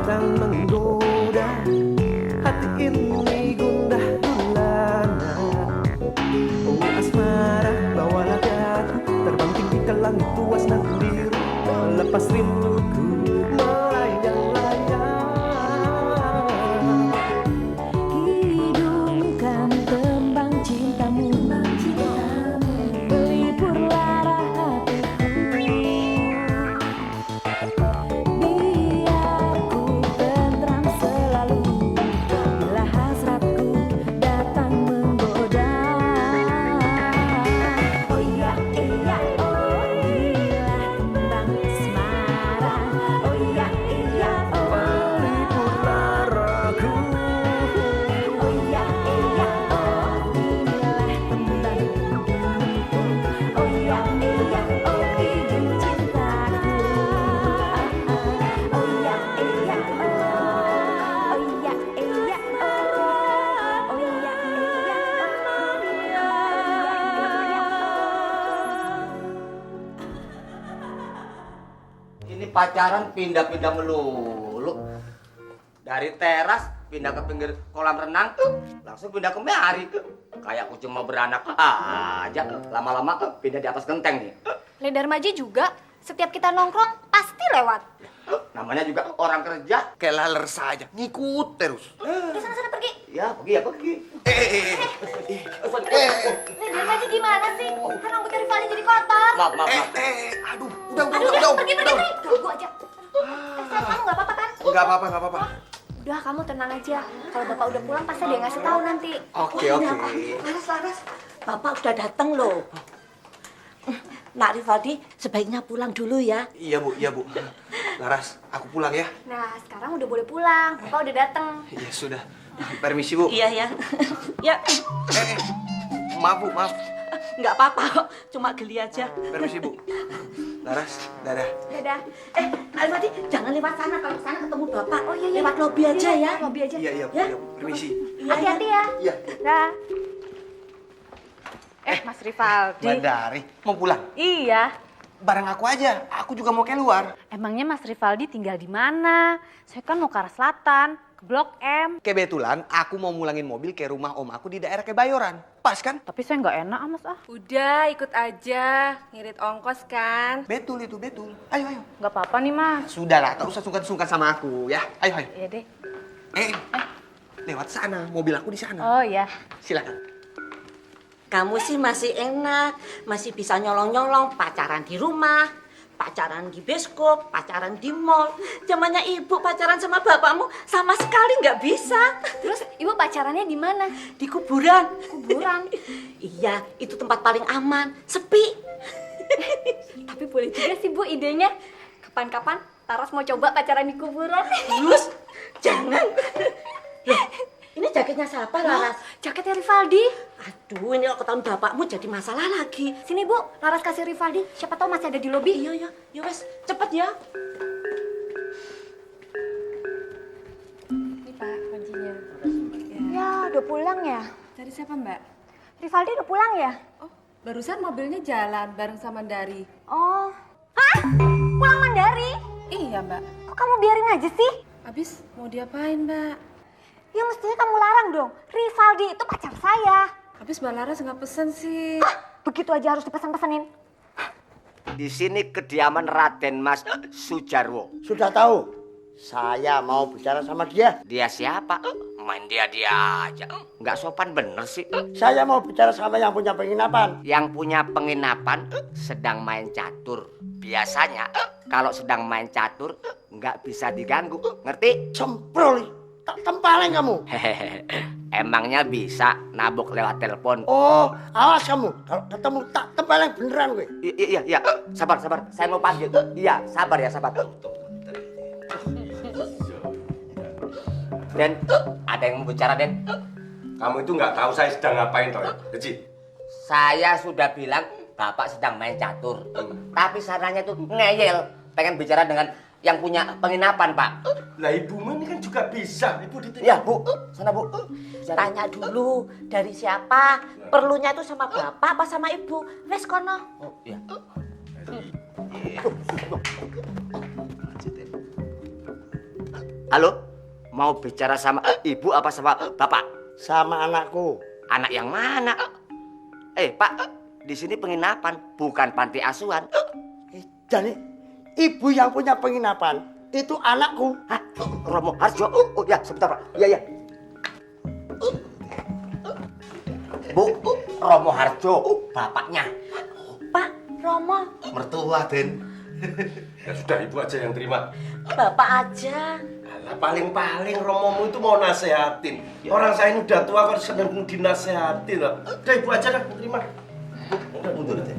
datang menggoda, hati ini gundah gulana. Oh asmara, bawalah daku terbang tinggi ke langit luas dan biru, melepas rinduku melayang-layang. Hidungkan tembang cintamu, pelipur lara hatiku. Biar ku tentram selalu bila hasratku datang menggoda. Oh iya, iya, oh bila tembang asmara. Oh iya, iya, oh Pelipur laraku. oh iya, iya, oh inilah tembang hidupku. Oh iya, iya, oh hidup cintaku. Oh iya, iya, oh iya, iya, oh iya, Ini pacaran pindah-pindah melulu. Dari teras pindah ke pinggir kolam renang tuh, langsung pindah ke mari tuh. Kayak kucing mau beranak aja. Lama-lama pindah di atas genteng nih. Ledar Maji juga, setiap kita nongkrong pasti lewat. Namanya juga orang kerja. Kayak laler saja, ngikut terus. Di sana pergi. Ya pergi ya pergi. Ledar Maji gimana sih? Kan rambutnya Rivaldi jadi kotor. Maaf. Aduh, Aduh, pergi. Ganggu aja. Sayang, kamu nggak apa-apa kan? Nggak apa-apa. Udah, kamu tenang aja. Kalau bapak udah pulang pasti dia ngasih tahu nanti. Oke. Laras, Bapak udah datang loh. Nak Rivaldi, sebaiknya pulang dulu ya. Iya bu. Laras, aku pulang ya. Nah, sekarang udah boleh pulang. Bapak udah datang. Iya sudah. Permisi bu. Iya ya. Ya, Maaf bu, maaf. nggak apa-apa kok. Cuma geli aja. Permisi bu. Laras, dadah. Dadah. Nak Rivaldi, jangan lewat sana. Kalau sana ketemu Bapak. Oh iya. Lewat lobi aja ya. Lobi aja. Iya bu. Ya. Permisi. Iya, Hati-hati ya. Iya. Dah. Mas Rivaldi. Bandari, mau pulang? Iya. Bareng aku aja. Aku juga mau keluar. Emangnya Mas Rivaldi tinggal di mana? Saya kan mau ke arah selatan, ke Blok M. Kebetulan aku mau mulangin mobil ke rumah om aku di daerah Kebayoran. Pas kan? Tapi saya nggak enak, Mas. Udah, ikut aja. Ngirit ongkos kan? Betul itu, betul. Ayo. Nggak apa-apa nih, Mas. Sudahlah, tak usah sungkan-sungkan sama aku ya. Ayo. Iya deh. Lewat sana, mobil aku di sana. Oh iya. Silakan. Kamu sih masih enak. Masih bisa nyolong-nyolong. Pacaran di rumah. Pacaran di bioskop. Pacaran di mall. Zamannya ibu pacaran sama bapakmu sama sekali nggak bisa. Terus ibu pacarannya di mana? Di kuburan. Kuburan. Iya, itu tempat paling aman. Sepi. Tapi boleh juga sih Bu idenya. Kapan-kapan Laras mau coba pacaran di kuburan. Terus, jangan. Loh, ini jaketnya siapa, Laras? Jaketnya Rivaldi. Aduh, ini kalau ketahuan bapakmu jadi masalah lagi. Sini Bu, Laras kasih Rivaldi. Siapa tahu masih ada di lobi. Iya, ya wes, cepet ya. Ini Pak, kuncinya. Ya, udah pulang ya. Cari siapa Mbak? Rivaldi udah pulang ya? Oh, barusan mobilnya jalan bareng sama Dari. Oh. Hah? Pulang Mandari? Iya Mbak. Kok kamu biarin aja sih? Abis mau diapain Mbak? Ya mestinya kamu larang dong. Rivaldi itu pacar saya. Abis Mbak Laras nggak pesen sih. Hah? Begitu aja harus dipesan-pesenin. Di sini kediaman Raden Mas Sujarwo. Sudah tahu, saya mau bicara sama dia. Dia siapa? Main dia aja. Nggak sopan bener sih. Saya mau bicara sama yang punya penginapan. Yang punya penginapan sedang main catur. Biasanya kalau sedang main catur nggak bisa diganggu. Ngerti? Semprol, tak tempaleng kamu. Emangnya bisa nabok lewat telepon? Oh, awas kamu. Kalau ketemu tak tempaleng beneran gue. Iya. Sabar. Saya mau panggil. Iya, sabar ya, sabar. Den, ada yang mau bicara, Den. Kamu itu nggak tahu saya sedang ngapain, toh? Kecil. Saya sudah bilang Bapak sedang main catur. Tapi sarannya tuh ngeyel. Pengen bicara dengan yang punya penginapan, Pak. Lah ibumu ini kan juga bisa. Ibu ditinggal. Ya, Bu. Sana, Bu. Tanya dulu dari siapa? Perlunya itu sama bapak apa sama ibu? Wes kono. Oh, iya. Halo, mau bicara sama ibu apa sama bapak? Sama anakku. Anak yang mana? Pak, di sini penginapan, bukan panti asuhan. Jadi ibu yang punya penginapan itu anakku. Hah? Romo Harjo? Oh ya, sebentar Pak. Iya. Bu, Romo Harjo, bapaknya. Pak, Romo, Mertua, Den. Ya sudah, ibu aja yang terima. bapak aja. Alah, paling-paling Romomu itu mau nasehatin. Orang saya ini udah tua kok seneng dinasehatin. Udah, ibu aja dah, terima. Udah, mundur aja.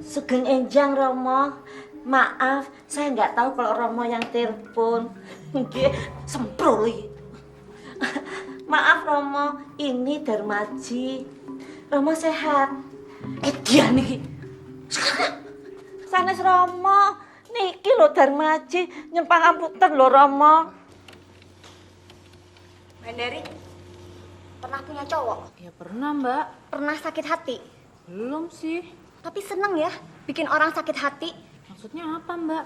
Sugeng Enjang Romo. Maaf, saya nggak tahu kalau Romo yang telepon. Nggih, semproli. Maaf Romo, ini Darmaji. Romo sehat. Dia nih. Sanes Romo, niki lho Darmaji nyempang amputan lho Romo. Mandari, pernah punya cowok? Ya pernah Mbak. Pernah sakit hati? Belum sih. Tapi seneng ya bikin orang sakit hati. Maksudnya apa Mbak?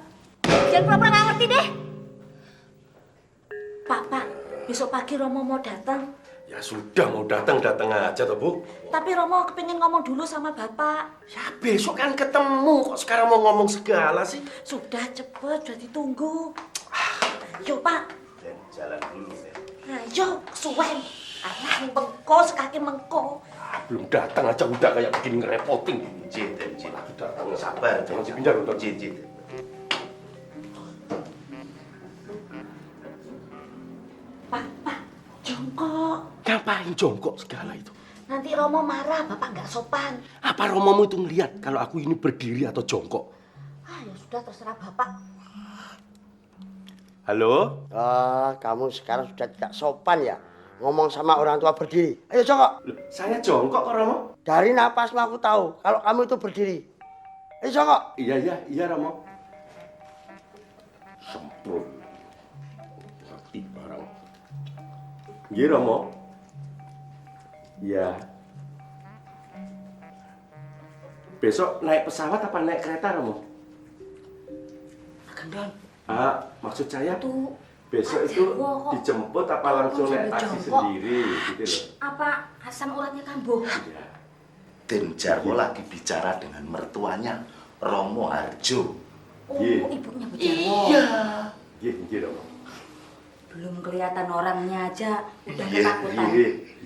Jangan pura-pura nggak ngerti deh. Pak, besok pagi Romo mau datang. Ya sudah, mau datang aja toh, Bu. Tapi Romo kepingin ngomong dulu sama Bapak. Ya besok kan ketemu, kok sekarang mau ngomong segala sih? Sudah cepet, sudah ditunggu. Yuk Pak. Den, jalan dulu, Den. Ayo, kesuwen. Alah, mengko, sekaki mengko. Belum datang aja udah kayak begini ngerepotin. Jin, lagi datang, sabar. Jangan dipindah untuk Jin. Pak, jongkok. Ngapain jongkok segala itu? Nanti Romo marah, Bapak nggak sopan. Apa Romomu itu ngeliat kalau aku ini berdiri atau jongkok? Ya sudah, terserah Bapak. Halo? Kamu sekarang sudah tidak sopan ya. Ngomong sama orang tua berdiri. Ayo jongkok. Loh, saya jongkok kok Romo? Dari napasmu aku tahu kalau kamu itu berdiri. Ayo jongkok. Iya Romo. Semprot. Ngerti barang. Iya Romo. Iya. Besok naik pesawat apa naik kereta Romo? Gendon. Maksud saya Tuh. besok itu dijemput apa langsung naik taksi sendiri gitu loh. Apa asam uratnya kambuh? Iya. Den Jarwo lagi bicara dengan mertuanya Romo Harjo. Iya. Ibunya Bu Jarwo. Iya Romo. Belum kelihatan orangnya aja udah Iya, ketakutan.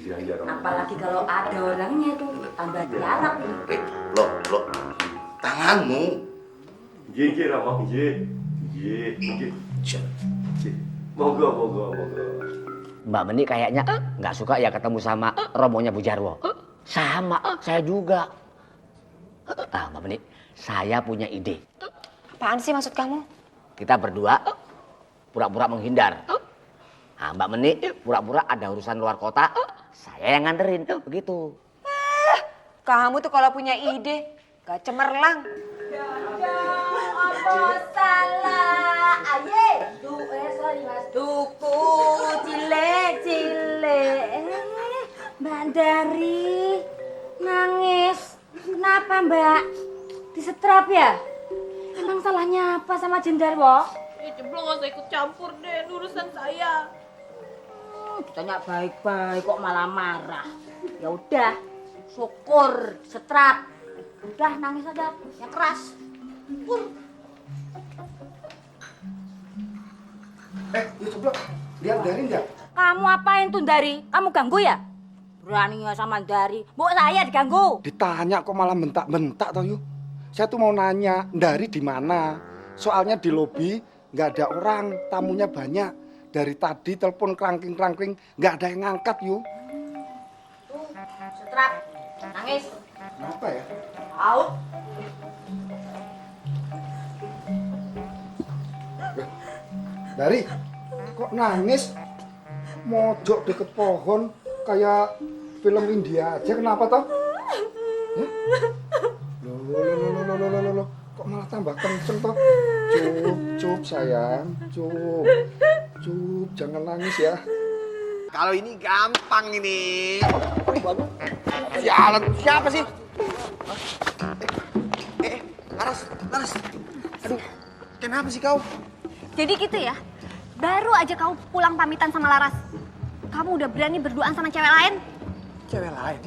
Iya Romo. Apalagi kalau ada orangnya tuh tambah tiarap. Loh, tanganmu. Iya Romo. Iya. Monggo. Mbak Meni kayaknya nggak suka ya ketemu sama Romonya Bu Jarwo. Sama, saya juga. Mbak Meni, saya punya ide. Apaan sih maksud kamu? Kita berdua pura-pura menghindar. Mbak Meni pura-pura ada urusan luar kota, saya yang nganterin, begitu. Kamu tuh kalau punya ide gak cemerlang. Apa salah? Aye, sorry Mas. Duku cilek. Mbak Dari nangis. Kenapa Mbak? Disetrap ya? Emang salahnya apa sama Jin Jarwo? Jemblong nggak usah ikut campur deh urusan saya. Ditanya baik-baik kok malah marah. Ya udah, syukur setrap. Udah nangis aja, yang keras. Itu coba lihat Dari nggak? Kamu apain tuh Dari? Kamu ganggu ya? Beraninya sama Dari. Bu saya diganggu. Ditanya kok malah bentak-bentak toh yuk. Saya tuh mau nanya, Dari di mana? Soalnya di lobi nggak ada orang, tamunya banyak. Dari tadi telepon krangking-krangking nggak ada yang ngangkat yuk. Tuh, setrap. Nangis. Kenapa ya? Out. Dari, kok nangis? Mojok deket pohon kayak film India aja, kenapa toh? Loh, kok malah tambah kenceng toh? Cup sayang, cup, jangan nangis ya. Kalau ini gampang ini. Sialan, siapa sih? Laras. Aduh, kenapa sih kau? Jadi gitu ya? Baru aja kau pulang pamitan sama Laras. Kamu udah berani berduaan sama cewek lain? Cewek lain?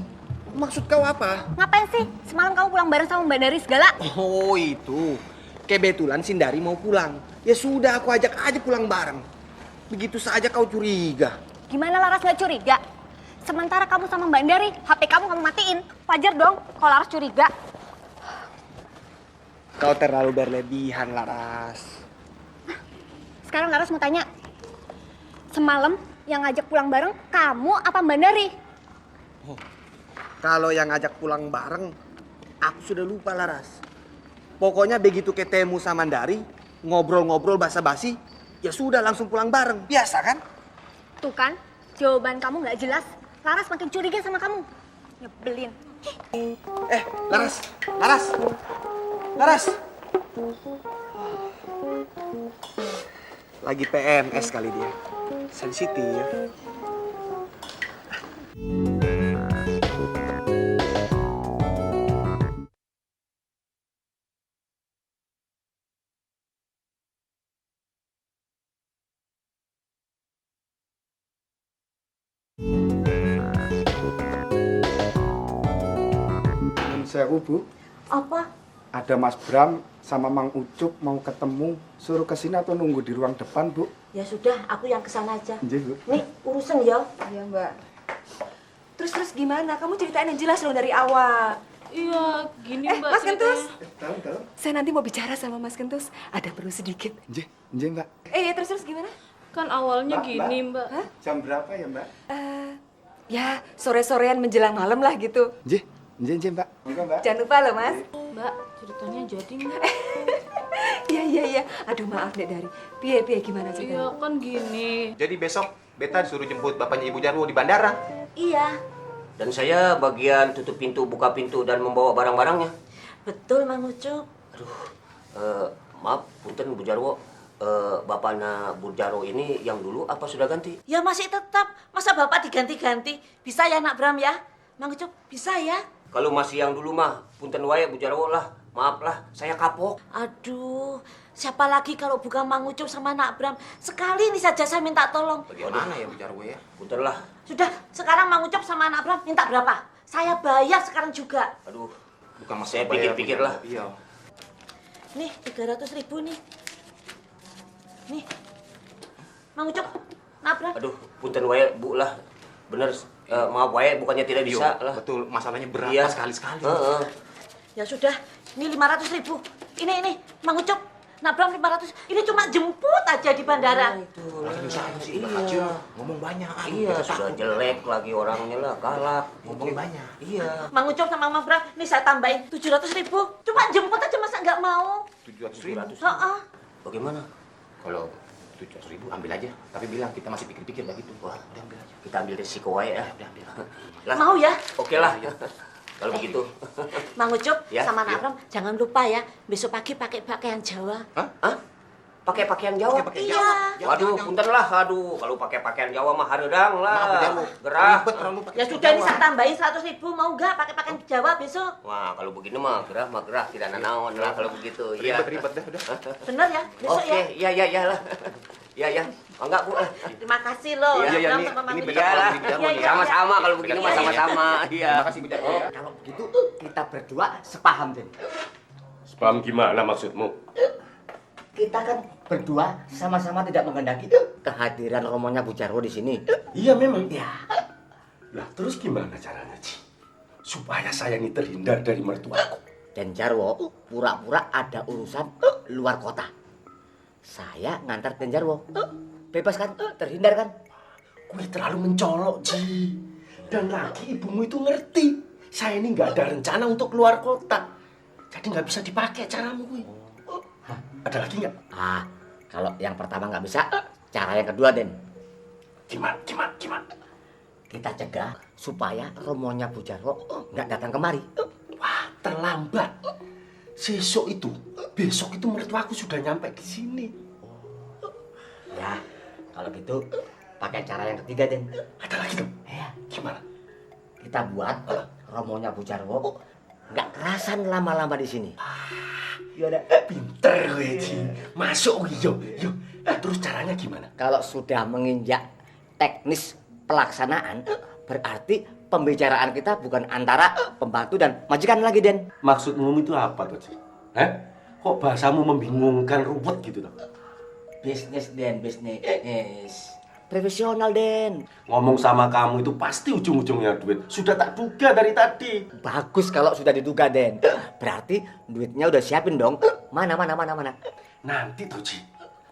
Maksud kau apa? Ngapain sih? Semalam kamu pulang bareng sama Mbak Dari segala? Oh itu, kebetulan Sindari mau pulang. Ya sudah, aku ajak aja pulang bareng. Begitu saja kau curiga. Gimana Laras nggak curiga? Sementara kamu sama Mbak Dari, HP kamu matiin. Wajar dong kalau Laras curiga. Kau terlalu berlebihan, Laras. Sekarang Laras mau tanya. Semalam yang ngajak pulang bareng kamu apa Mbak Dari? Oh, kalau yang ngajak pulang bareng, aku sudah lupa, Laras. Pokoknya begitu ketemu sama Dari, ngobrol-ngobrol basa-basi, ya sudah langsung pulang bareng. Biasa kan? Tuh kan, jawaban kamu nggak jelas. Laras makin curiga sama kamu. Nyebelin. Laras, Laras, Laras. Lagi PMS kali dia. Sensitif. Sewu, Bu. Apa? Ada Mas Bram sama Mang Ucup mau ketemu. Suruh ke sini atau nunggu di ruang depan, Bu? Ya sudah, aku yang kesana aja. Nggih, Bu. Nih, urusan ya. Iya, Mbak. Terus gimana? Kamu ceritain yang jelas dong dari awal. Iya, gini Mbak. Mas Kentus. Tahu. Saya nanti mau bicara sama Mas Kentus. Ada perlu sedikit. Nggih, Mbak. Terus gimana? Kan awalnya Mbak, gini Mbak. Hah? Jam berapa ya, Mbak? Ya, sore-sorean menjelang malam lah gitu. Nggih, Mbak. Monggo, Mbak. Jangan lupa loh, Mas. Mbak, ceritanya jadi Mbak. Iya. Aduh, maaf Dek Dari. Piye gimana ceritanya? Iya, kan gini. Jadi besok Beta disuruh jemput bapaknya Ibu Jarwo di bandara. Iya, Dan saya bagian tutup pintu, buka pintu, dan membawa barang-barangnya. betul Mang Ucup. Maaf, punten Bu Jarwo. Bapaknya Bu Jarwo ini yang dulu apa sudah ganti? Ya masih tetap. Masa Bapak diganti-ganti? Bisa ya, Nak Bram ya? Mang Ucup, bisa ya? Kalau masih yang dulu mah, punten wae Bu Jarwo lah. Maaf lah, saya kapok. Aduh, siapa lagi kalau bukan Mang Ucup sama Nak Bram? Sekali ini saja saya minta tolong. Bagaimana ya Bu Jarwo ya? Punten lah. Sudah, sekarang Mang Ucup sama Nak Bram minta berapa? Saya bayar sekarang juga. Aduh, Bukan masalah saya pikir-pikir lah. Iya. Nih, 300.000 nih. Nih, Mang Ucup, Nak Bram. Aduh, punten wae Bu lah. Bener, maaf wae, bukannya tidak bisa lah. Betul, masalahnya berat Iya. sekali-sekali. Ya sudah, ini 500.000. Ini, Mang Ucup, Nak Bram 500. Ini cuma jemput aja di bandara. Iya. Ngomong banyak. Iya, sudah jelek lagi orangnya lah, galak. Ngomong banyak. Iya. Mang Ucup sama Mang Bram, ini saya tambahin 700.000. Cuma jemput aja, masa nggak mau? 700.000. Heeh. Bagaimana? Kalau 700.000 ambil aja. Tapi bilang kita masih pikir-pikir begitu. Wah, udah ambil aja. Kita ambil resiko wae ya. Udah ambil. Lah. Mau ya? Oke lah. Kalau begitu. Mang Ucup Ya, sama Nak ya. Bram, jangan lupa ya, besok pagi pakai pakaian Jawa. Hah? Pakai pakaian Jawa? Iya. Waduh, punten lah. Aduh, kalau pakai pakaian Jawa mah hareudang lah. Maaf, Jarwo. Gerah. Ribet terlalu pakai Ya sudah, ini saya tambahin 100.000. Mau nggak pakai pakaian Jawa besok? Wah, kalau begini mah gerah tidak nanaon lah kalau begitu. Iya. Ribet dah udah. Bener ya? Besok Oke, ya? iya lah. Iya. Enggak, Bu. Terima kasih loh. Iya, Nak Bram ini- sama Mang ini Ucup. beda Iya lah. Iya. Sama-sama kalau begini mah Iya, iya. sama-sama. Iya. Terima kasih Bu Jarwo ya. Kalau begitu kita berdua sepaham, Den. Paham gimana maksudmu? Kita kan berdua sama-sama tidak menghendaki kehadiran romonya Bu Jarwo di sini. Iya memang. Ya, Lah terus gimana caranya, Ci? Supaya saya ini terhindar dari mertuaku. dan Jarwo pura-pura ada urusan luar kota. Saya ngantar Den Jarwo. Bebas kan? Terhindar kan? Gue terlalu mencolok, Ji. Dan lagi ibumu itu ngerti. Saya ini nggak ada rencana untuk keluar kota. Jadi nggak bisa dipakai caramu, gue. Ada lagi nggak? Ah, kalau yang pertama nggak bisa, cara yang kedua, Den. Gimana? Kita cegah supaya romonya Bu Jarwo nggak datang kemari. Wah, terlambat. Besok itu mertuaku sudah nyampe di sini. Ya, kalau gitu pakai cara yang ketiga, Den. Ada lagi dong? Ya, Gimana? kita buat romonya Bu Jarwo nggak kerasan lama-lama di sini. Pinter gue, Ji. Masuk, yuk. Terus caranya gimana? Kalau sudah menginjak teknis pelaksanaan, berarti pembicaraan kita bukan antara pembantu dan majikan lagi, Den. Maksudmu itu apa tuh, Ji? Kok bahasamu membingungkan, ruwet gitu tuh? Bisnis, Den, bisnis. Profesional, Den. Ngomong sama kamu itu pasti ujung-ujungnya duit. Sudah tak duga dari tadi. Bagus kalau sudah diduga, Den. Berarti duitnya udah siapin dong. Mana. Nanti tuh, Ji.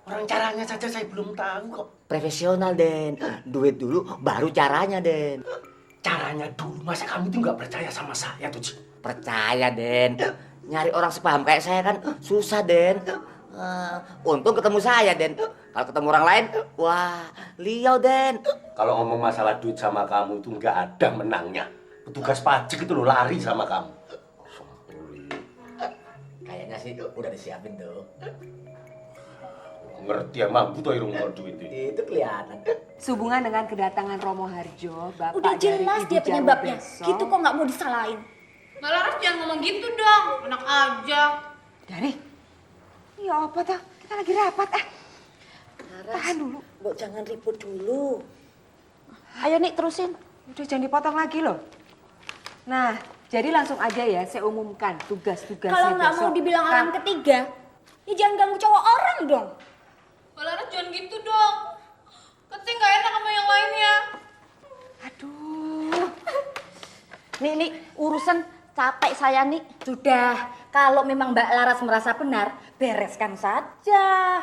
Orang caranya saja saya belum tahu kok. Profesional, Den. Duit dulu, baru caranya, Den. Caranya dulu, masa kamu tuh nggak percaya sama saya tuh, Ji? Percaya, Den. Nyari orang sepaham kayak saya kan susah, Den. Untung ketemu saya, Den. Kalau ketemu orang lain, wah, liau, Den. Kalau ngomong masalah duit sama kamu itu nggak ada menangnya. Petugas pajak itu lo lari sama kamu. Kayaknya sih udah disiapin tuh. Ngerti ya, mampu tuh irung duit itu. Itu kelihatan. Sehubungan dengan kedatangan Romo Harjo, Bapak Udah jelas dari dia Ibu penyebabnya. Jarwo besok. Gitu kok nggak mau disalahin. Mbak Laras jangan ngomong gitu dong, enak aja. Dari? Ya apa tuh? Kita lagi rapat, Tahan dulu. Mbok jangan ribut dulu. Ayo nih terusin. Udah jangan dipotong lagi loh. Nah, jadi langsung aja ya saya umumkan tugas-tugasnya Kalau nggak mau besok. dibilang orang ketiga, ya jangan ganggu cowok orang dong. Mbak Laras jangan gitu dong. Ketih nggak enak sama yang lainnya. Aduh. Nih, urusan capek saya nih. Sudah, kalau memang Mbak Laras merasa benar, bereskan saja.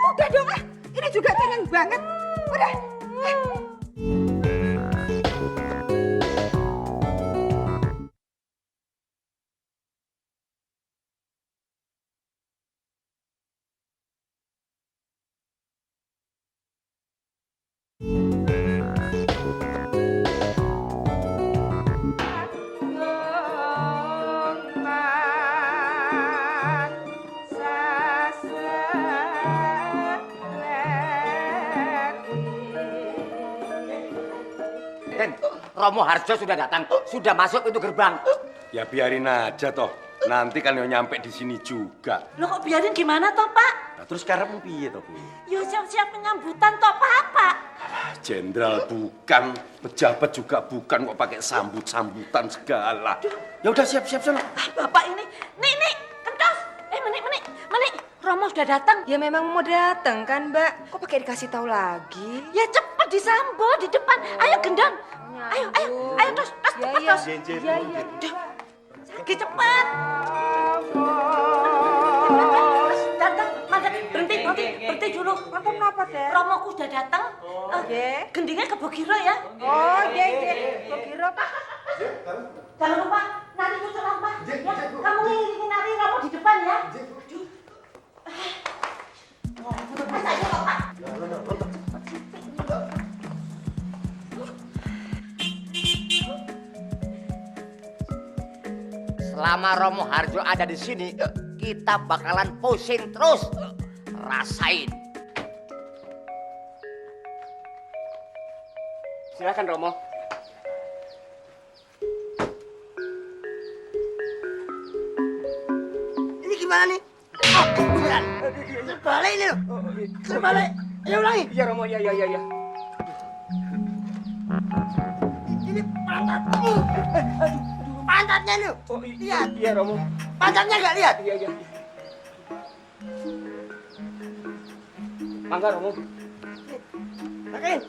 Udah dong, ini juga cengeng banget. Udah. Den, Romo Harjo sudah datang. Sudah masuk pintu gerbang. Ya biarin aja toh. Nanti kan yang nyampe di sini juga. Lo kok biarin gimana toh, Pak? Nah, terus sekarang mau piye toh, Bu? Yo siap-siap penyambutan toh, Pak. Jenderal bukan, pejabat juga bukan, kok pakai sambut-sambutan segala. Ya udah siap-siap sana. Bapak ini, nih, kentos. Menik. Romo sudah datang. Ya memang mau datang kan, Mbak? Kok pakai dikasih tahu lagi? Ya cepet disambut di depan. Ayo gendon. Ayo, tos, cepet tos. Iya. Lagi cepet. Datang, berhenti dulu. Kenapa, Teh? Romoku sudah datang. Gendingnya ke Bogiro ya. Oh, iya. Kok kira, Pak? Jangan lupa, nanti tutup lampu. Ya, kamu ngiringin nari Romo di depan ya. Selama Romo Harjo ada di sini, kita bakalan pusing terus. Rasain. Silakan Romo. Ini gimana nih? Oh, bukan. Terbalik ini loh. Terbalik. Ayo ulangi. Iya Romo, iya. Ini pantat. Pantatnya nih. Lihat. Iya Romo. Pantatnya nggak lihat. Iya. Mangga Romo. Pakein.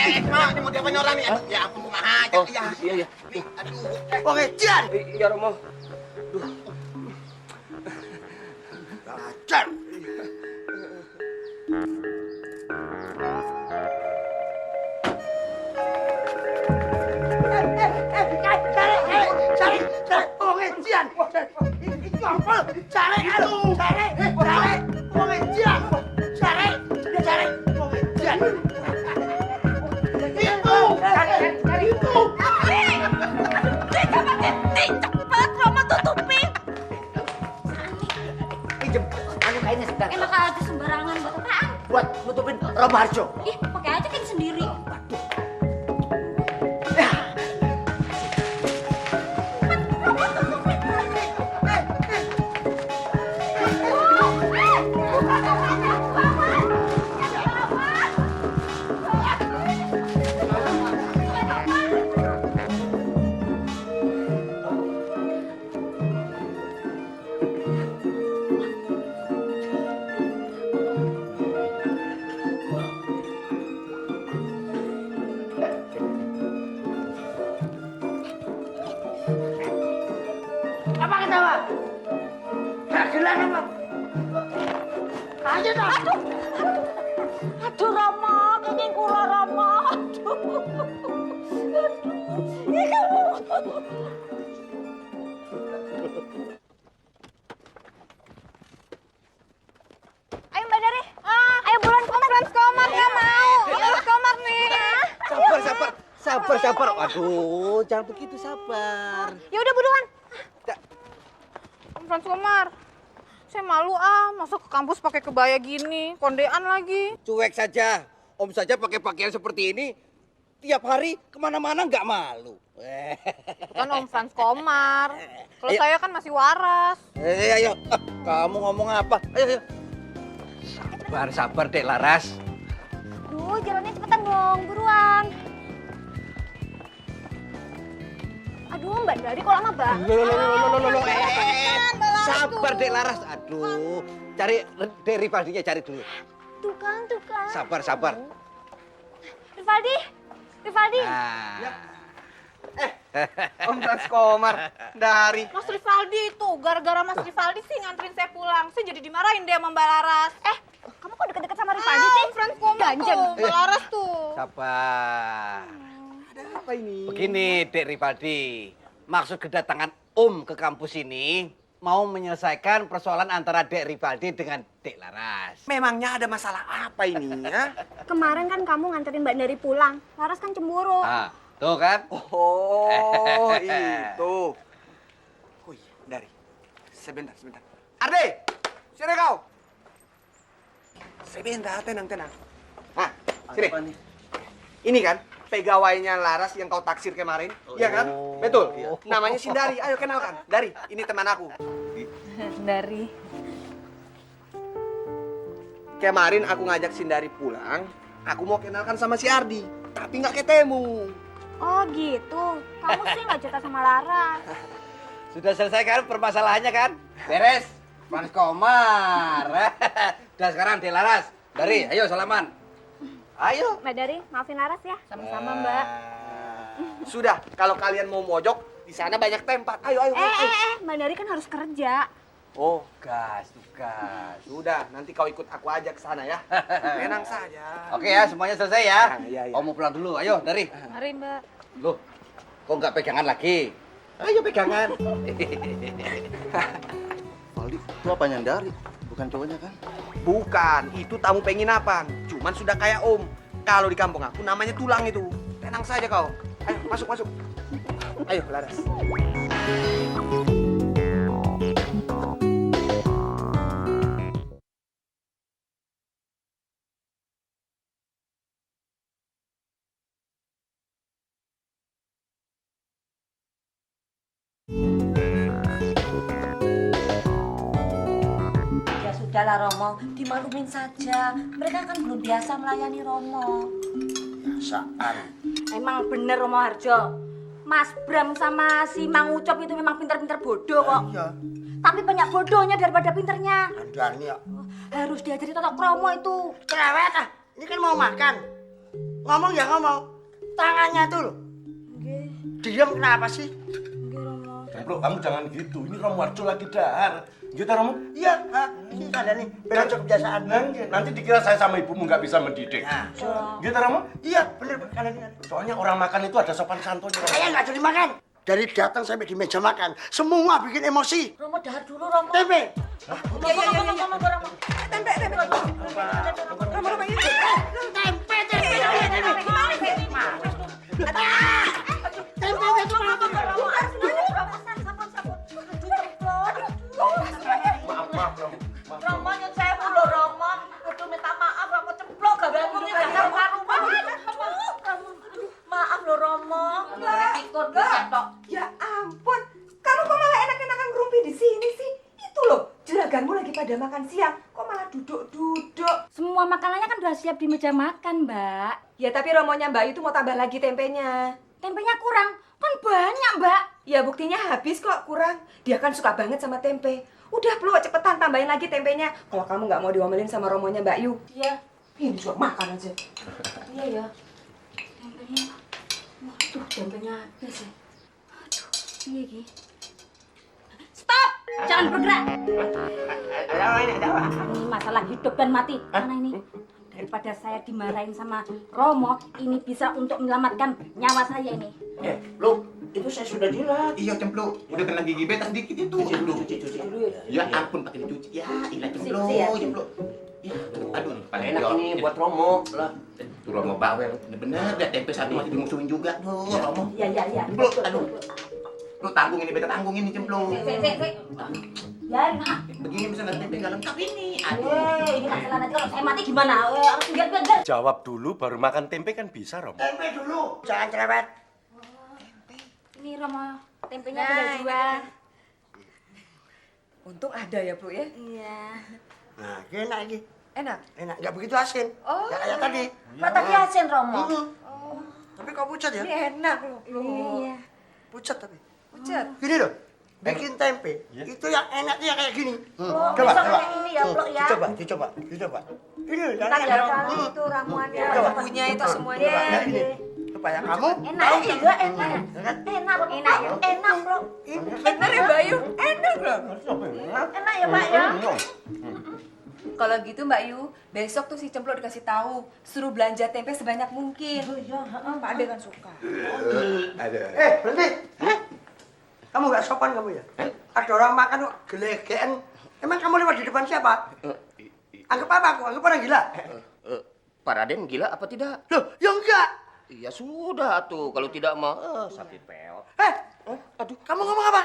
Ini mau diapain orang nih? Ya ampun, kumaha aja. Oh, iya. Aduh. Oke, Jian. Iya Romo. Ajar. Cari. Oke, Jian. Itu apa? Cari. Oke, Jian. Cari. Oke, Jian. Itu. Romo Harjo. Ih, pakai aja kan sendiri. Apa ketawa? Dagelan apa? Ayo dah. Aduh Romo, kenging kula Romo. Aduh. Ini kamu. Ayo Mbak Dari. Ayo buruan konferensi komar nggak mau. Konferensi komar nih. Sabar. Aduh, jangan begitu, sabar. Ya udah buruan. Konferensi komar. Saya malu masuk ke kampus pakai kebaya gini, kondean lagi. Cuek saja. Om saja pakai pakaian seperti ini, tiap hari kemana-mana nggak malu. Bukan Om Frans Komar. Kalau saya kan masih waras. Ayo. Kamu ngomong apa? Ayo. Sabar, Dek Laras. Duh, jalannya cepetan dong, buruan. Aduh, Mbak Dari kok lama banget. Loh. Sabar, Dek Laras. Aduh, cari Dek Rivaldinya cari dulu. Tuh kan. Sabar. Rivaldi. Om Frans Komar dari. Mas Rivaldi itu, gara-gara Mas Rivaldi sih nganterin saya pulang. Saya jadi dimarahin deh sama Mbak Laras. Kamu kok deket-deket sama Rivaldi sih? Frans Komar Ganjen. tuh, Mbak Laras tuh. Sabar. Ada apa ini? Begini, Dek Rivaldi. Maksud kedatangan Om ke kampus ini mau menyelesaikan persoalan antara Dek Rivaldi dengan Dek Laras. Memangnya ada masalah apa ini ya? Kemarin kan kamu nganterin Mbak Dari pulang. Laras kan cemburu. Tuh kan? Oh, itu. Oh iya, Dari. Sebentar. Arde, sini kau. Sebentar, tenang. Sini. Ini kan pegawainya Laras yang kau taksir kemarin, iya kan? Betul. Iya. Namanya Sindari. Ayo kenalkan. Dari, ini teman aku. Dari. Kemarin aku ngajak Sindari pulang, aku mau kenalkan sama si Ardi, tapi nggak ketemu. Oh gitu. Kamu sih nggak cerita sama Laras. Sudah selesai kan permasalahannya kan? Beres. Frans Komar. Udah sekarang Dek Laras. Dari, ayo salaman. Ayo. Mbak Dari, maafin Laras ya. Sama-sama Mbak. Sudah, kalau kalian mau mojok, di sana banyak tempat. Ayo. Mbak Dari kan harus kerja. Oh, Tugas. sudah. Nanti kau ikut aku aja ke sana ya. Tenang saja. Oke ya, semuanya selesai ya. Iya. Om mau pulang dulu. Ayo, Dari. Mari Mbak. Loh, kok nggak pegangan lagi? Ayo pegangan. Valdi, itu apanya Dari? Bukan cowoknya kan? Bukan, itu tamu penginapan. Cuman sudah kayak Om. Kalau di kampung aku namanya tulang itu. Tenang saja kau. Ayo, masuk. Ayo, Laras. Ya sudahlah Romo, dimaklumin saja. Mereka kan belum biasa melayani Romo. Biasaan. Emang bener Romo Harjo. Mas Bram sama si Mang Ucop itu memang pinter-pinter bodoh kok. Iya. Tapi banyak bodohnya daripada pinternya. Andani ya. Harus diajari tata kromo itu. Cerewet ah. Ini kan mau makan. Ngomong ya ngomong. Tangannya tuh loh. Diam kenapa sih? Bro, kamu jangan gitu. Ini Romo Harjo lagi dahar. Gitu Romo? Iya, ini ada nih. Benar kebiasaan. Nanti dikira saya sama ibumu nggak bisa mendidik. Gitu Romo? Iya, bener kalian. Soalnya orang makan itu ada sopan santunnya. Saya nggak jadi makan. Dari datang sampai di meja makan, semua bikin emosi. Romo dahar dulu Romo. Tempe. Romo. Tempe ini. Maaf Romo. Romo nyun sewu lho Romo. Aduh minta maaf Romo cemplok gagamu. pada makan siang, kok malah duduk-duduk? Semua makanannya kan udah siap di meja makan, Mbak. Ya tapi romonya Mbak Ayu tuh mau tambah lagi tempenya. Tempenya kurang, kan banyak, Mbak. Ya buktinya habis kok, kurang. Dia kan suka banget sama tempe. Udah Plu, cepetan tambahin lagi tempenya. Kalau kamu nggak mau diomelin sama romonya Mbak Yu. Iya. Ini juga makan aja. Iya ya. Tempenya. Waduh, tempenya habis ya. Aduh, iya Ki. Stop! Jangan bergerak. Ini masalah hidup dan mati. Mana ini? Daripada saya dimarahin sama Romo, ini bisa untuk menyelamatkan nyawa saya ini. Lu, itu saya sudah jilat. Iya, Cemplo. Udah kena gigi beta sedikit itu. Cuci dulu Ya ampun, pakai dicuci. Ya, ilah Cemplo, Cemplo. Ya, aduh, Paling enak ini buat Romo lah. Tuh Romo bawel. Bener, dia tempe satu masih dimusuhin juga. Tuh, Romo. Iya. Cemplo, aduh. Lu tanggung ini, beta tanggung ini, Cemplo. Ya, nah. Begini misalnya tempe nggak lengkap ini. Ini masalah nanti kalau saya mati gimana? Biar. Jawab dulu baru makan tempe kan bisa, Romo. Tempe dulu, jangan cerewet. Ini Romo, tempenya udah jual. Untung ada ya Bu ya. Iya. Nah, ini enak ini. Enak. Enak, nggak begitu asin. Oh. Ya kayak tadi. Kok tadi asin, Romo? Tapi kok pucat ya? Ini enak loh. Iya. Pucat tapi. Pucat. Gini loh, bikin tempe, itu yang enaknya kayak gini. Oh, Coba, besok coba. kayak ini ya, Plok ya. Dicoba. Ini loh, Ntar yang ya, enak. itu ramuannya. Coba. Punya itu semuanya. Coba, kayak gini. Supaya kamu Enak juga, enak. Enak, Plok. Bener ya Mbak Yu? Enak loh. Enak ya, Pak ya. Kalau gitu Mbak Yu, besok tuh si Cemplok dikasih tahu, suruh belanja tempe sebanyak mungkin. Pak Ade kan suka. berhenti. Kamu nggak sopan kamu ya? Ada orang makan kok gelegean. Emang kamu lewat di depan siapa? Anggap apa aku? Anggap orang gila? Pak Raden gila apa tidak? Loh, ya enggak. Ya sudah tuh, kalau tidak mau sapi peot. Aduh, kamu ngomong apa?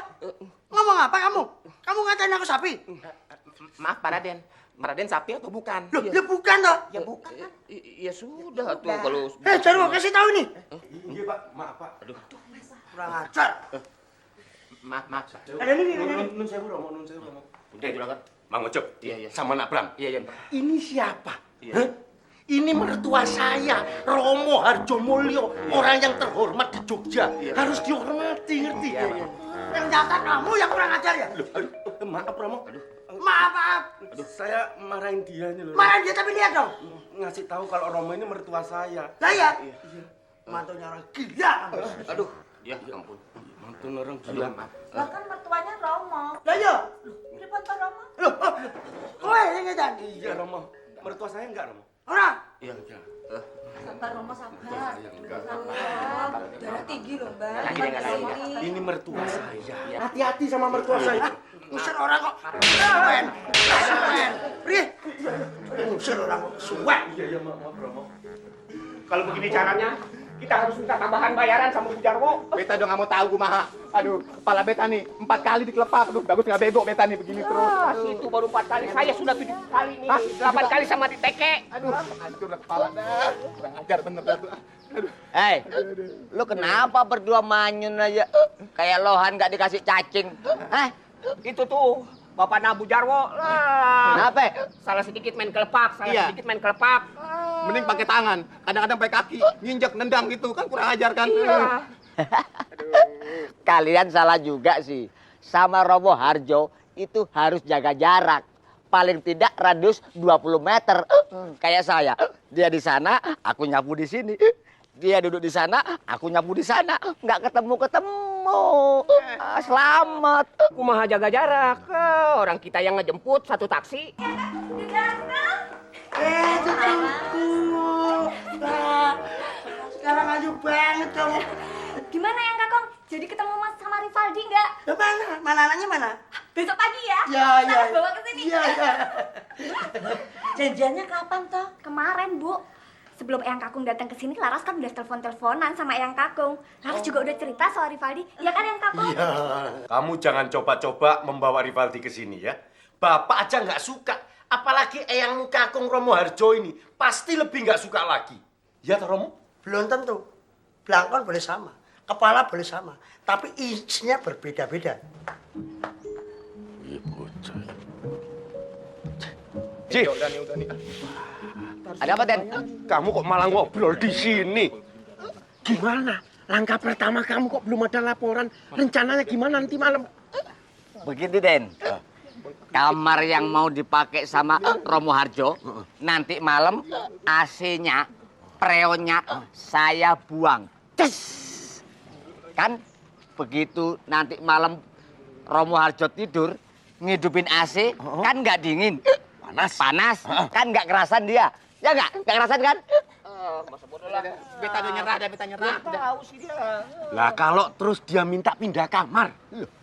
Ngomong apa kamu? Kamu ngatain aku sapi? Maaf, Pak Raden. Pak Raden sapi atau bukan? Loh, ya bukan toh. Ya bukan. Ya sudah tuh kalau Jarwo kasih tahu nih. Iya, Pak. Maaf, Pak. Aduh. Kurang ajar. Maaf. Ada nih. Nun sewu, Romo. Udah juragan. Mang Ocep. Iya. Sama Nak Bram. Iya. Ini siapa? Iya. Hah? Ini mertua saya, Romo Harjomulyo, orang yang terhormat di Jogja. Harus dihormati, ngerti? Ternyata kamu yang kurang ajar ya? Maaf, Romo. Maaf. Saya marahin dia nih loh. Marahin dia tapi lihat dong. Ngasih tahu kalau Romo ini mertua saya. Lah ya? Mantunya orang gila. Aduh, ya ampun. Mantu orang gila. Lah kan mertuanya Romo. Lah ya? Ini foto Romo. Loh, kowe yang ngedan. Iya, Romo. Mertua saya enggak, Romo? Ora. Iya. Sabar, Romo, sabar. Darah tinggi loh Mbak. Ini mertua saya. Hati-hati sama mertua saya. Usir orang kok. Suwen. Pergi. Usir orang kok. Suwen. Iya, maaf, Romo. Kalau begini caranya, kita harus minta tambahan bayaran sama Bu Jarwo. Beta udah nggak mau tahu kumaha. Aduh, kepala beta nih 4 kali dikelepak. Aduh, bagus nggak bego beta nih begini terus. Itu baru 4 kali. Saya sudah 7 kali nih. 8 kali sama diteke. Aduh, hancur dah kepala dah. Kurang ajar bener dah tuh. Aduh. Hei, lu kenapa berdua manyun aja? Kayak lohan nggak dikasih cacing. Itu tuh Bapak Nabu Jarwo. Kenapa? Salah sedikit main kelepak, sedikit main kelepak. Mending pakai tangan, kadang-kadang pakai kaki, nginjek, nendang gitu kan kurang ajar kan. Kalian salah juga sih. Sama Romo Harjo itu harus jaga jarak. Paling tidak radius 20 meter. Kayak saya. Dia di sana, aku nyapu di sini. Dia duduk di sana, aku nyapu di sana. Nggak ketemu. Selamat. Kumaha jaga jarak. Orang kita yang ngejemput satu taksi. Cucuku. Sekarang aja banget kamu. Gimana yang Kakong? Jadi ketemu Mas sama Rivaldi nggak? Ya mana? Mana anaknya mana? Besok pagi ya? Ya. Laras bawa ke sini. Iya. Janjiannya kapan toh? Kemarin, Bu. Sebelum Eyang Kakung datang ke sini, Laras kan udah telepon-teleponan sama Eyang Kakung. Laras juga udah cerita soal Rivaldi. Iya kan, Eyang Kakung? Iya. Kamu jangan coba-coba membawa Rivaldi ke sini ya. Bapak aja nggak suka. Apalagi Eyang Kakung Romo Harjo ini. Pasti lebih nggak suka lagi. Ya toh, Romo? Belum tentu. Belangkon boleh sama. Kepala boleh sama. Tapi isinya berbeda-beda. Iya, bocah. Ji. Udah nih. Ada apa, Den? Kamu kok malah ngobrol di sini? Gimana? Langkah pertama kamu kok belum ada laporan? Rencananya gimana nanti malam? Begini, Den. Kamar yang mau dipakai sama Romo Harjo, nanti malam AC-nya, freonnya saya buang. Ces! Kan begitu nanti malam Romo Harjo tidur, ngidupin AC, kan nggak dingin. Panas. Kan nggak kerasan dia. Ya nggak kerasan kan? Masa bodoh lah. Beta udah nyerah, beta nyerah. Tahu sih dia. Lah kalau terus dia minta pindah kamar,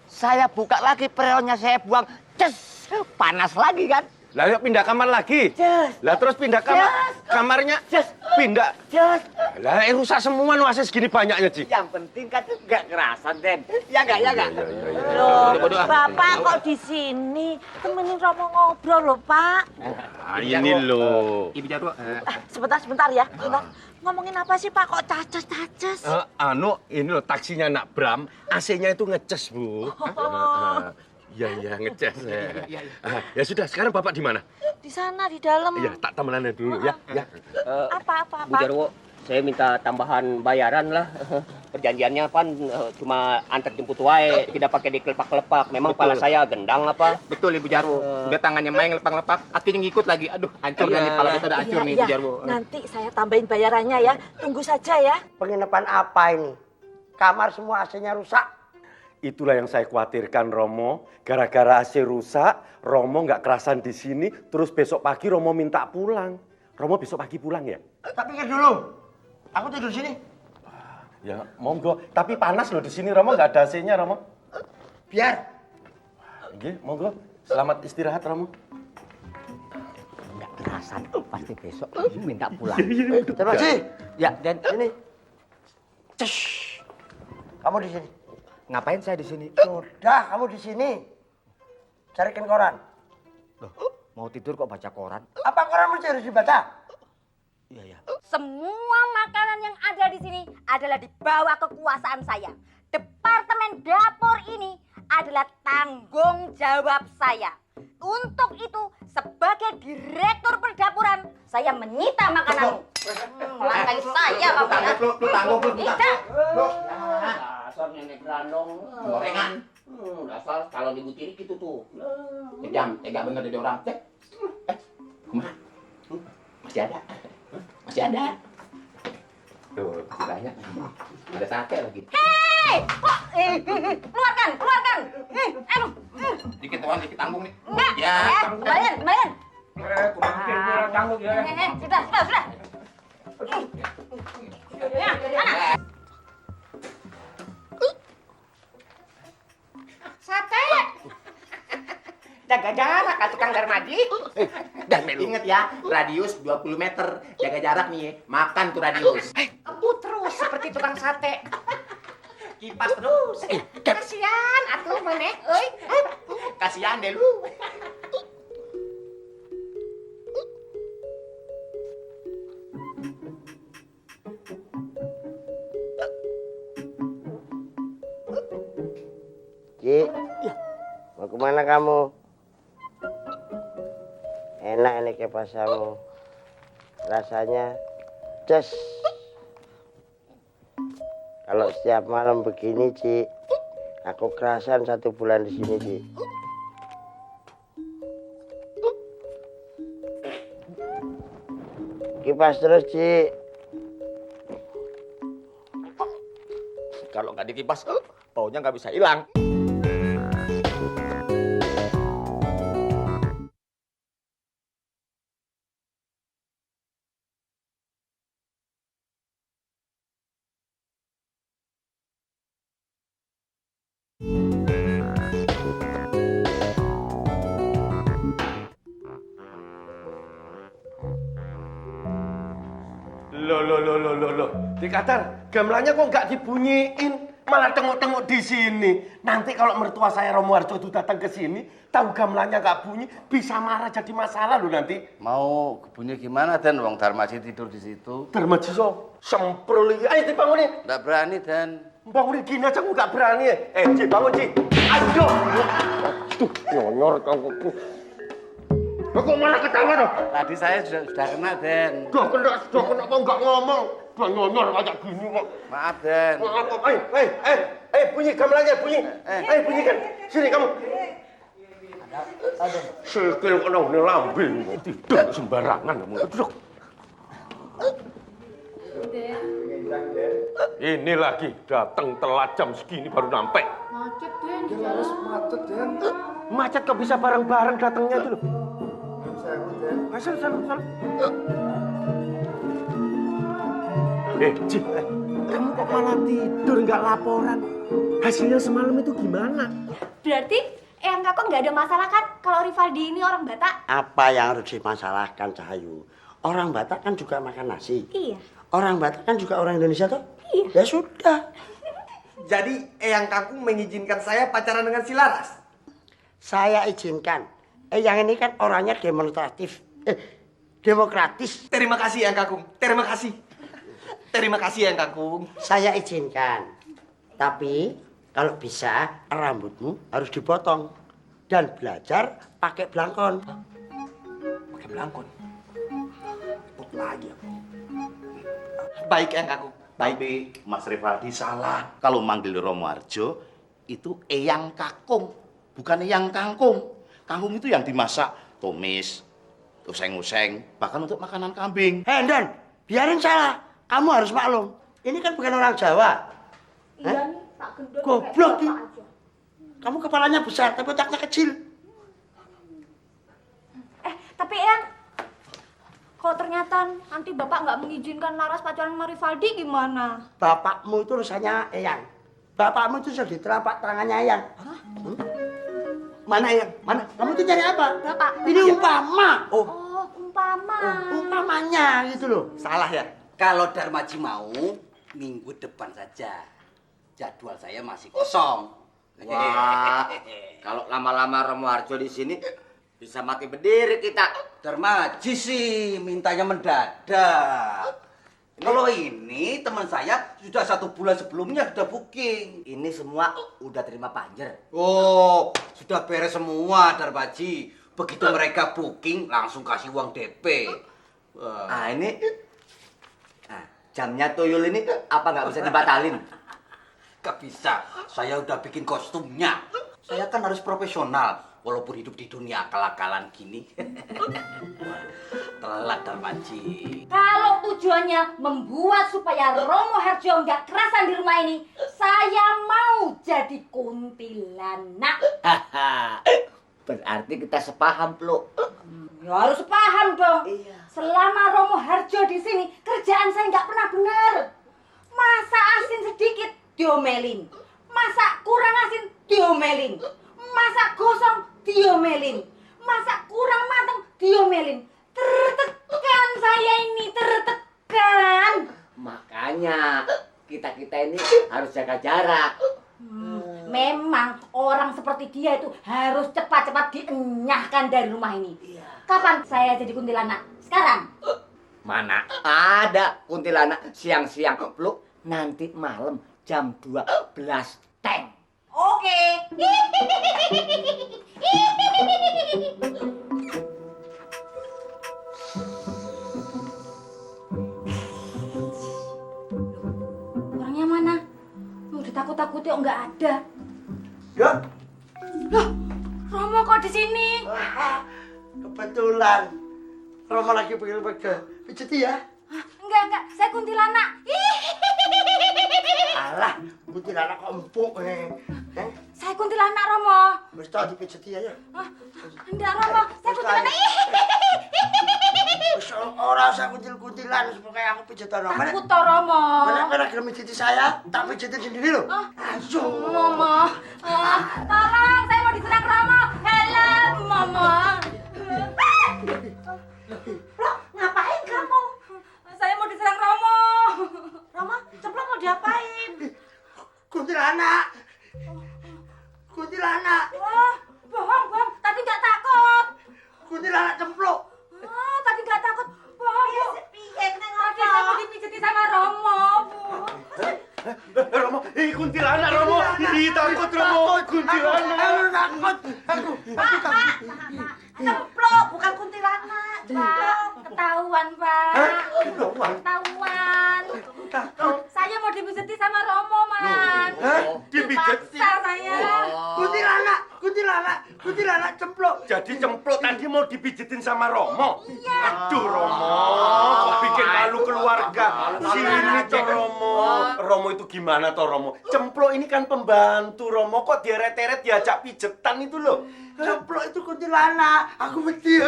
Saya buka lagi freonnya, saya buang. Ces! Panas lagi kan? lah yuk pindah kamar lagi. Lah terus pindah kamar, kamarnya pindah. Lah rusak semua nu AC segini banyaknya, Ji. Yang penting kan nggak kerasan, Den. Ya nggak? Loh, Bapak kok di sini temenin Romo ngobrol loh, Pak. Ah, ini loh. Ibu Jarwo. Sebentar ya. Sebentar. Ngomongin apa sih, Pak? Kok caces-caces? Ini loh taksinya Nak Bram, AC-nya itu ngeces, Bu. Iya, ngeces. Ya sudah, sekarang Bapak di mana? Di sana, di dalam. Iya, tak temenannya dulu ya. Apa? Bu Jarwo, saya minta tambahan bayaran lah. Perjanjiannya kan cuma antar jemput wae, tidak pakai dikelepak-kelepak. Memang pala saya gendang apa? Betul Ibu Jarwo. Udah tangannya main lepak-lepak, akhirnya ngikut lagi. Aduh, hancur nih pala kita udah hancur nih Ibu Jarwo. Nanti saya tambahin bayarannya ya. Tunggu saja ya. Penginapan apa ini? Kamar semua AC-nya rusak. Itulah yang saya khawatirkan, Romo. Gara-gara AC rusak, Romo nggak kerasan di sini, terus besok pagi Romo minta pulang. Romo besok pagi pulang ya? Tak pikir dulu. Aku tidur sini. Ya, monggo. Tapi panas loh di sini, Romo. Nggak ada AC-nya, Romo. Biar. Oke, monggo. Selamat istirahat, Romo. Nggak kerasan, pasti besok minta pulang. Terima kasih. Ya, Den. Sini. Cus. Kamu di sini. Ngapain saya di sini? Sudah, kamu di sini. Carikan koran. Mau tidur kok baca koran? Apa koran mesti harus dibaca? Iya. Semua makanan yang ada di sini adalah di bawah kekuasaan saya. Departemen dapur ini adalah tanggung jawab saya. Untuk itu, sebagai direktur perdapuran, saya menyita makananmu. Melangkai saya, Bapak. Lu tanggung. Tidak. Dasar nenek grandong, gorengan. Dasar kalau ibu tiri gitu tuh. Kejam, tega bener jadi orang. Kumaha? Masih ada. Tuh, masih banyak. Ada sate lagi. Hei! Keluarkan! Aduh! Dikit doang, dikit tanggung nih. Enggak! Ya. Kembalian! Kumaha tanggung ya. Sudah! Ya, sana! Sate. Jaga jarak, kan tukang darmaji. Dan inget ya, radius 20 meter. Jaga jarak nih, makan tuh radius. Kebut terus seperti tukang sate. Kipas terus. Kasihan atuh maneh euy. Kasihan deh lu. Ci, mau kemana kamu? Enak ini kipasamu. Rasanya ces. Kalau setiap malam begini, Ci, aku kerasan 1 bulan di sini, Ci. Kipas terus, Ci. Kalau nggak dikipas, baunya nggak bisa hilang. Loh. Dikatar, gamelannya kok nggak dibunyiin? Malah tengok-tengok di sini. Nanti kalau mertua saya Romo Harjo itu datang ke sini, tahu gamelannya nggak bunyi, bisa marah jadi masalah loh nanti. Mau bunyi gimana, Dan? Wong Darmaji tidur di situ. Darmaji so, semprol ini. Ayo dibangunin. Nggak berani, Dan. Bangunin gini aja aku nggak berani ya. Ci, bangun, Ci. Ayo. Tuh, nyonyor kamu. Kok malah ketawa dong? Tadi saya sudah kena, Den. Sudah kena kok nggak ngomong. Sudah nyonyor kayak gini kok. Maaf, Den. Maaf, ayo, bunyi gamelannya, bunyi. Ayo, bunyikan. Sini kamu. Sikil kok nang lambe, tidak sembarangan kamu. Duduk. Ini lagi datang telat jam segini baru nyampe. Macet, Den. Harus macet, Den. Macet kok bisa bareng-bareng datangnya itu loh. Salam. Ji, kamu kok malah tidur nggak laporan? Hasilnya semalam itu gimana? Berarti Eyang Kakak nggak ada masalah kan kalau Rivaldi ini orang Batak? Apa yang harus dimasalahkan, Cahayu? Orang Batak kan juga makan nasi. Iya. Orang Batak kan juga orang Indonesia toh? Iya. Ya sudah. Jadi Eyang Kakung mengizinkan saya pacaran dengan si Laras? Saya izinkan. Yang ini kan orangnya demokratis. Terima kasih Eyang Kakung. Terima kasih. Terima kasih Eyang Kakung. Saya izinkan. Tapi kalau bisa rambutmu harus dipotong dan belajar pakai belangkon. Pakai belangkon. Ribut lagi aku. Baik Eyang Kakung. Baik. Tapi Mas Rivaldi salah. Kalau manggil Romo Harjo itu Eyang Kakung, bukan Eyang Kangkung. Kangkung itu yang dimasak tumis, useng-useng, bahkan untuk makanan kambing. Hendan, biarin salah. Kamu harus maklum. Ini kan bukan orang Jawa. Iya nih, tak gendut. Goblok nih. Kamu kepalanya besar tapi otaknya kecil. Tapi Eyang, kalau ternyata nanti Bapak nggak mengizinkan Laras pacaran sama Rivaldi gimana? Bapakmu itu urusannya Eyang. Bapakmu itu sudah ditelapak tangannya Eyang. Mana Eyang? Mana? Kamu itu cari apa? Bapak. Ini umpama. Oh, umpama. Umpamanya gitu loh. Salah ya? Kalau Darmaji mau, minggu depan saja. Jadwal saya masih kosong. Wah, kalau lama-lama Romo Harjo di sini bisa mati berdiri kita. Darmaji sih mintanya mendadak. Kalau ini teman saya sudah 1 bulan sebelumnya sudah booking. Ini semua udah terima panjer. Oh, sudah beres semua Darmaji. Begitu mereka booking langsung kasih uang DP. Ah ini, jamnya tuyul ini apa nggak bisa dibatalin? Gak bisa, saya udah bikin kostumnya. Saya kan harus profesional, walaupun hidup di dunia akal-akalan gini. Telat Darmaji. Kalau tujuannya membuat supaya Romo Harjo nggak kerasan di rumah ini, saya mau jadi kuntilanak. Berarti kita sepaham, Pluk. Ya harus paham dong. Selama Romo Harjo di sini, kerjaan saya nggak pernah benar. Masak asin sedikit, diomelin. Masak kurang asin, diomelin. Masak gosong, diomelin. Masak kurang matang, diomelin. Tertekan saya ini, tertekan. Makanya kita ini harus jaga jarak. Memang orang seperti dia itu harus cepat-cepat dienyahkan dari rumah ini. Kapan saya jadi kuntilanak? Sekarang? Mana ada kuntilanak siang-siang, Pluk. Nanti malam jam 12 teng. Oke. Orangnya mana? Udah takut-takuti kok nggak ada. Ya. Loh, Romo kok di sini? Kebetulan. Romo lagi pegel-pegel. Pijeti ya. Enggak, saya kuntilanak. Alah, kuntilanak kok empuk. Saya kuntilanak, Romo. Wis tau dipijeti ya. Enggak, Romo, saya kuntilanak. Wis ora usah kuntil-kuntilan supaya aku pijetan Romo. Takut toh, Romo. Mana gelem pijeti saya, tak pijetin sendiri loh. Ayo. Romo. Tolong, saya mau diserang Romo. Help, Mama. Loh, ngapain kamu? Saya mau diserang Romo. Roma, Cemplok mau diapain? Kuntilanak. Kuntilanak. Wah, bohong. Tadi nggak takut. Kuntilanak cemplok. Oh, tadi nggak takut. Bohong, Bu. Piye, Tadi saya mau dipijeti sama Romo, Bu. Romo, kuntilanak Romo. Ih, takut Romo, kuntilanak. Takut. Aku takut. Cemplok, bukan kuntilanak. Pak, ketahuan, Pak. Ketahuan. Saya mau dipijeti sama Romo, Malan. Dipijeti? Dipaksa saya. Kuntilanak cemplok. Jadi cemplok tadi mau dipijitin sama Romo? Iya. Aduh Romo, kok bikin malu keluarga. Sini toh Romo. Romo itu gimana toh Romo? Cemplok ini kan pembantu Romo, kok dieret-eret diajak pijetan itu loh. Cemplok itu kuntilanak. Aku mesti.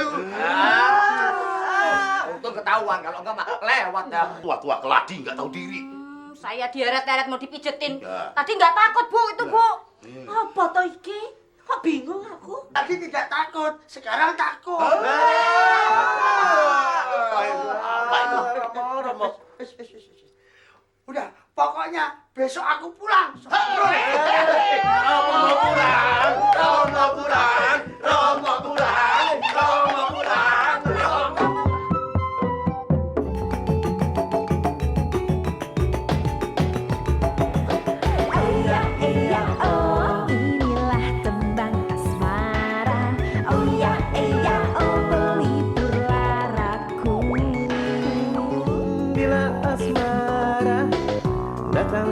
Untung ketahuan, kalau enggak mah lewat dah. Tua-tua keladi nggak tahu diri. Saya dieret-eret mau dipijetin. Ya. Tadi nggak takut, Bu, itu, Bu. Apa toh iki? Kok bingung aku? Tadi tidak takut, sekarang takut. Romo. Udah, pokoknya besok aku pulang. Oh ya, oh, inilah tembang asmara. Oh ya, oh, peliburlah raku. Bila asmara datang